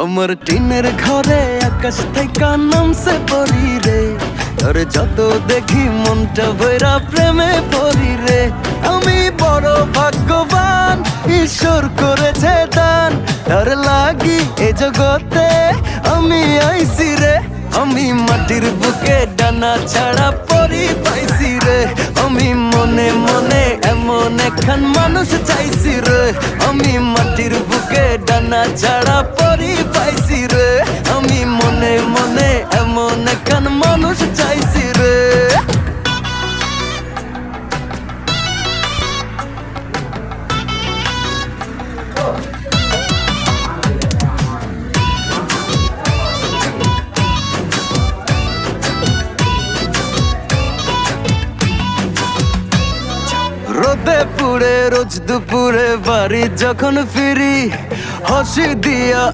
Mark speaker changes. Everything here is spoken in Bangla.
Speaker 1: আমার টিনের ঘরে আকাশ থেকে নামছে পরি রে, তোর যত দেখি মনটা ভৈরা প্রেমে পড়ি রে। আমি বড় ভাগ্যবান, ঈশ্বর করেছে দান, তার লাগি এ জগতে আমি আইছি রে। আমি মাটির বুকে ডানা ছাড়া পরি পাইছি রে, আমি মনে মনে এমন একখান মানুষ চাইছি রে। আমি মাটির বুকে ডানা ছাড়া পরি পাইছি রে, আমি মনে মনে এমন একখান মানুষ চাইছি রে। রোদে পুড়ে রোজ দুপুরে বাড়ি যখন ফিরি, হাসি দিয়া